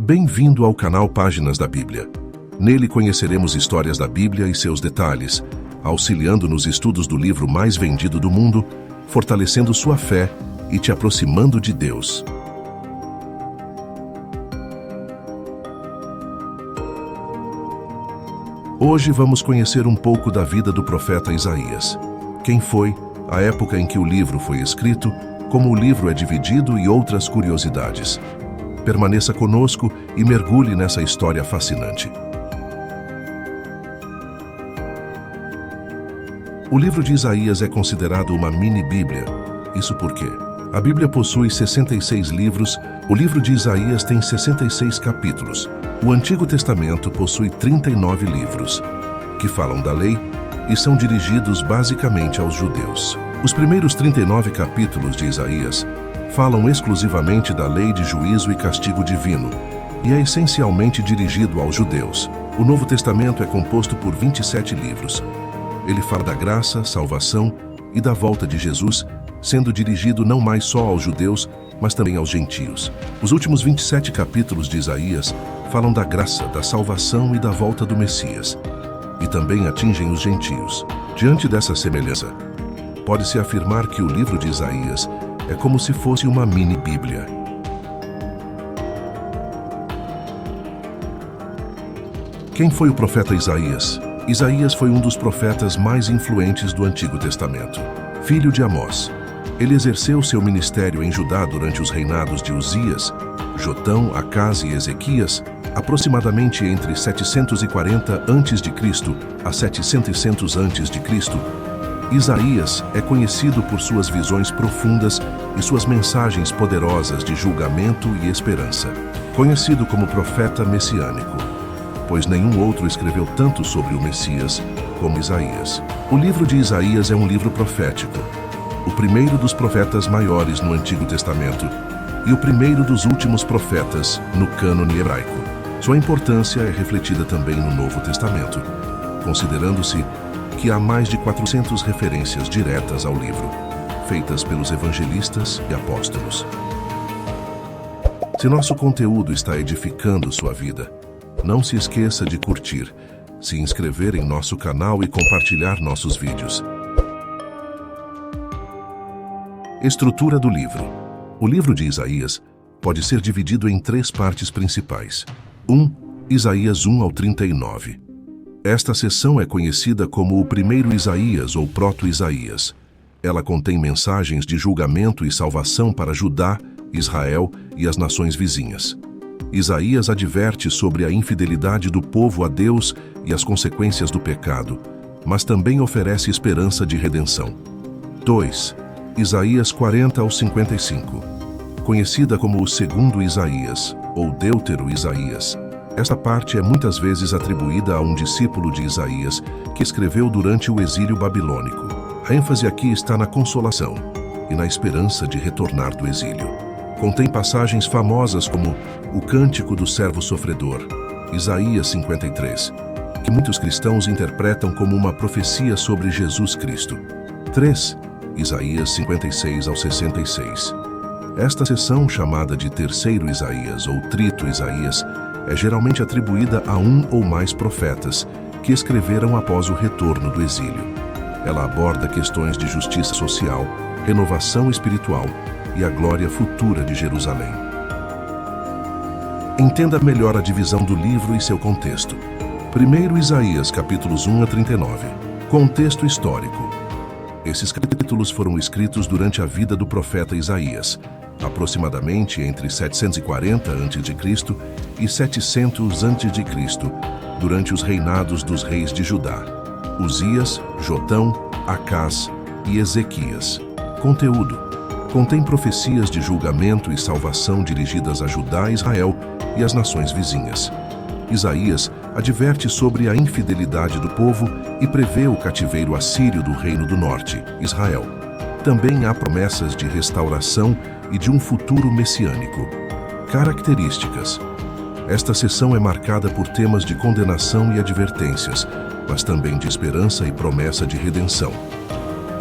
Bem-vindo ao canal Páginas da Bíblia. Nele conheceremos histórias da Bíblia e seus detalhes, auxiliando nos estudos do livro mais vendido do mundo, fortalecendo sua fé e te aproximando de Deus. Hoje vamos conhecer um pouco da vida do profeta Isaías. Quem foi, a época em que o livro foi escrito, como o livro é dividido e outras curiosidades. Permaneça conosco e mergulhe nessa história fascinante. O livro de Isaías é considerado uma mini-bíblia. Isso porque a Bíblia possui 66 livros, o livro de Isaías tem 66 capítulos. O Antigo Testamento possui 39 livros, que falam da lei e são dirigidos basicamente aos judeus. Os primeiros 39 capítulos de Isaías falam exclusivamente da lei de juízo e castigo divino, e é essencialmente dirigido aos judeus. O Novo Testamento é composto por 27 livros. Ele fala da graça, salvação e da volta de Jesus, sendo dirigido não mais só aos judeus, mas também aos gentios. Os últimos 27 capítulos de Isaías falam da graça, da salvação e da volta do Messias, e também atingem os gentios. Diante dessa semelhança, pode-se afirmar que o livro de Isaías é como se fosse uma mini-bíblia. Quem foi o profeta Isaías? Isaías foi um dos profetas mais influentes do Antigo Testamento. Filho de Amós, ele exerceu seu ministério em Judá durante os reinados de Uzias, Jotão, Acás e Ezequias, aproximadamente entre 740 a.C. a 700 a.C. Isaías é conhecido por suas visões profundas e suas mensagens poderosas de julgamento e esperança. Conhecido como profeta messiânico, pois nenhum outro escreveu tanto sobre o Messias como Isaías. O livro de Isaías é um livro profético, o primeiro dos profetas maiores no Antigo Testamento e o primeiro dos últimos profetas no cânone hebraico. Sua importância é refletida também no Novo Testamento, considerando-se que há mais de 400 referências diretas ao livro, feitas pelos evangelistas e apóstolos. Se nosso conteúdo está edificando sua vida, não se esqueça de curtir, se inscrever em nosso canal e compartilhar nossos vídeos. Estrutura do livro. O livro de Isaías pode ser dividido em 3 partes principais. 1. Isaías 1 ao 39. Esta seção é conhecida como o primeiro Isaías ou proto-Isaías. Ela contém mensagens de julgamento e salvação para Judá, Israel e as nações vizinhas. Isaías adverte sobre a infidelidade do povo a Deus e as consequências do pecado, mas também oferece esperança de redenção. 2. Isaías 40 ao 55. Conhecida como o segundo Isaías, ou Deutero-Isaías. Esta parte é muitas vezes atribuída a um discípulo de Isaías que escreveu durante o exílio babilônico. A ênfase aqui está na consolação e na esperança de retornar do exílio. Contém passagens famosas como o Cântico do Servo Sofredor, Isaías 53, que muitos cristãos interpretam como uma profecia sobre Jesus Cristo. 3. Isaías 56 ao 66. Esta seção, chamada de Terceiro Isaías ou Trito Isaías, é geralmente atribuída a um ou mais profetas que escreveram após o retorno do exílio. Ela aborda questões de justiça social, renovação espiritual e a glória futura de Jerusalém. Entenda melhor a divisão do livro e seu contexto. Primeiro Isaías, capítulos 1 a 39. Contexto histórico. Esses capítulos foram escritos durante a vida do profeta Isaías, aproximadamente entre 740 a.C. e 700 a.C., durante os reinados dos reis de Judá, Uzias, Jotão, Acás e Ezequias. Conteúdo. Contém profecias de julgamento e salvação dirigidas a Judá, Israel e as nações vizinhas. Isaías adverte sobre a infidelidade do povo e prevê o cativeiro assírio do Reino do Norte, Israel. Também há promessas de restauração e de um futuro messiânico. Características. Esta seção é marcada por temas de condenação e advertências, mas também de esperança e promessa de redenção.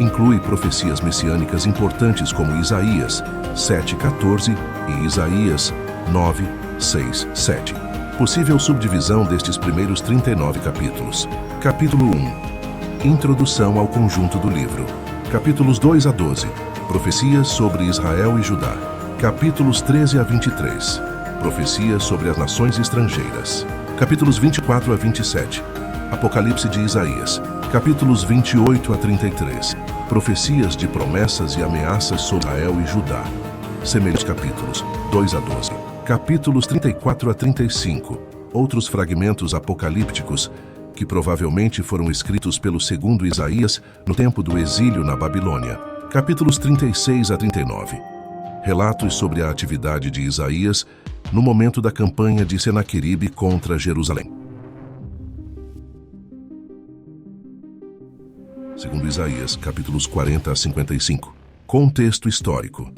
Inclui profecias messiânicas importantes como Isaías 7:14 e Isaías 9, 6, 7. Possível subdivisão destes primeiros 39 capítulos. Capítulo 1. Introdução ao conjunto do livro. Capítulos 2 a 12. Profecias sobre Israel e Judá. Capítulos 13 a 23. Profecias sobre as nações estrangeiras. Capítulos 24 a 27. Apocalipse de Isaías. Capítulos 28 a 33. Profecias de promessas e ameaças sobre Israel e Judá. Semelhantes capítulos 2 a 12. Capítulos 34 a 35. Outros fragmentos apocalípticos que provavelmente foram escritos pelo segundo Isaías no tempo do exílio na Babilônia. Capítulos 36 a 39. Relatos sobre a atividade de Isaías no momento da campanha de Senaqueribe contra Jerusalém. Segundo Isaías, capítulos 40 a 55. Contexto histórico.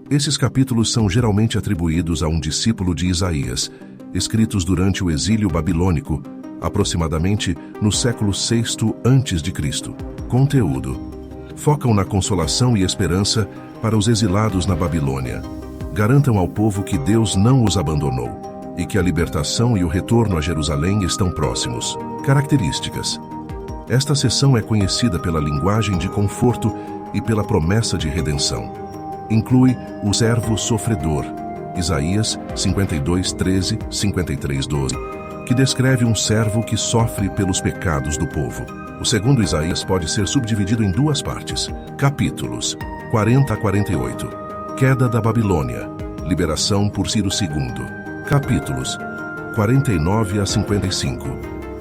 Esses capítulos são geralmente atribuídos a um discípulo de Isaías, escritos durante o exílio babilônico, aproximadamente no século VI a.C. Conteúdo. Focam na consolação e esperança para os exilados na Babilônia. Garantam ao povo que Deus não os abandonou e que a libertação e o retorno a Jerusalém estão próximos. Características. Esta seção é conhecida pela linguagem de conforto e pela promessa de redenção. Inclui o servo sofredor, Isaías 52:13, 53:12, que descreve um servo que sofre pelos pecados do povo. O segundo Isaías pode ser subdividido em duas partes. Capítulos 40 a 48. Queda da Babilônia, liberação por Ciro II. Capítulos 49 a 55.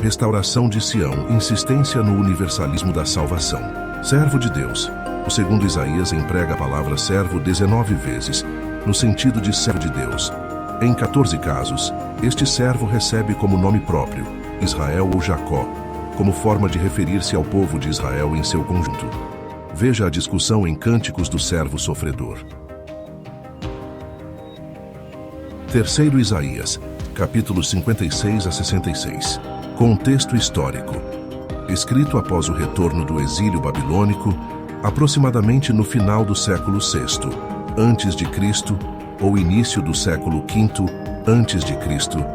Restauração de Sião, insistência no universalismo da salvação. Servo de Deus. O segundo Isaías emprega a palavra servo 19 vezes, no sentido de servo de Deus. Em 14 casos, este servo recebe como nome próprio, Israel ou Jacó, como forma de referir-se ao povo de Israel em seu conjunto. Veja a discussão em Cânticos do Servo Sofredor. Terceiro Isaías, capítulos 56 a 66. Contexto histórico. Escrito após o retorno do exílio babilônico, aproximadamente no final do século VI a.C. ou início do século V a.C.,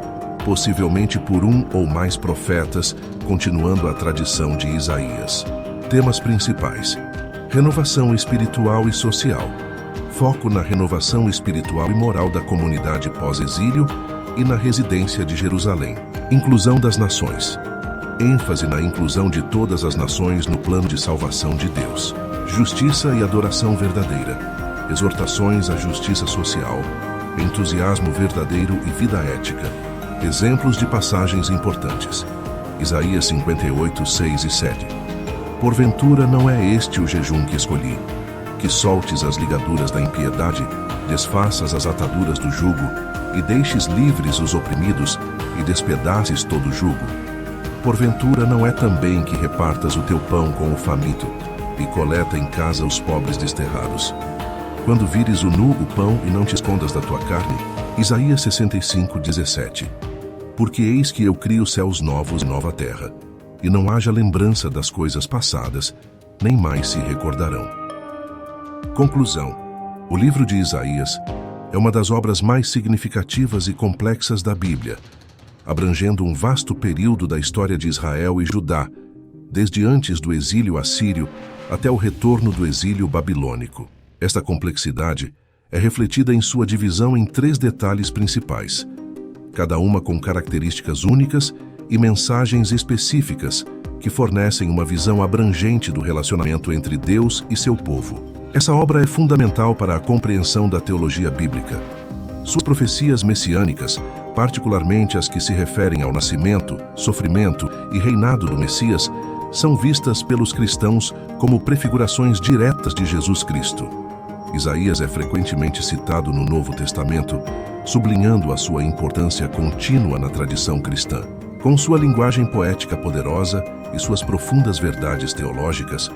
possivelmente por um ou mais profetas, continuando a tradição de Isaías. Temas principais: renovação espiritual e social. Foco na renovação espiritual e moral da comunidade pós-exílio e na residência de Jerusalém. Inclusão das nações. ênfase na inclusão de todas as nações no plano de salvação de Deus. Justiça e adoração verdadeira. Exortações à justiça social, entusiasmo verdadeiro e vida ética. Exemplos de passagens importantes. Isaías 58, 6 e 7. Porventura não é este o jejum que escolhi, que soltes as ligaduras da impiedade, desfaças as ataduras do jugo, e deixes livres os oprimidos, e despedaces todo o jugo. Porventura não é também que repartas o teu pão com o faminto, e coleta em casa os pobres desterrados. Quando vires o nu o pão e não te escondas da tua carne. Isaías 65, 17. Porque eis que eu crio céus novos e nova terra, e não haja lembrança das coisas passadas, nem mais se recordarão. Conclusão. O livro de Isaías é uma das obras mais significativas e complexas da Bíblia, abrangendo um vasto período da história de Israel e Judá, desde antes do exílio assírio até o retorno do exílio babilônico. Esta complexidade é refletida em sua divisão em 3 detalhes principais, cada uma com características únicas e mensagens específicas que fornecem uma visão abrangente do relacionamento entre Deus e seu povo. Essa obra é fundamental para a compreensão da teologia bíblica. Suas profecias messiânicas, particularmente as que se referem ao nascimento, sofrimento e reinado do Messias, são vistas pelos cristãos como prefigurações diretas de Jesus Cristo. Isaías é frequentemente citado no Novo Testamento, sublinhando a sua importância contínua na tradição cristã. Com sua linguagem poética poderosa e suas profundas verdades teológicas,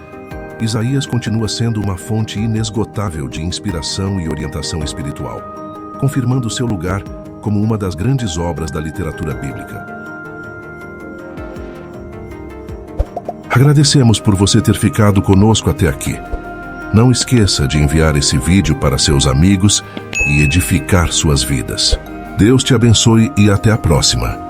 Isaías continua sendo uma fonte inesgotável de inspiração e orientação espiritual, confirmando seu lugar como uma das grandes obras da literatura bíblica. Agradecemos por você ter ficado conosco até aqui. Não esqueça de enviar esse vídeo para seus amigos e edificar suas vidas. Deus te abençoe e até a próxima.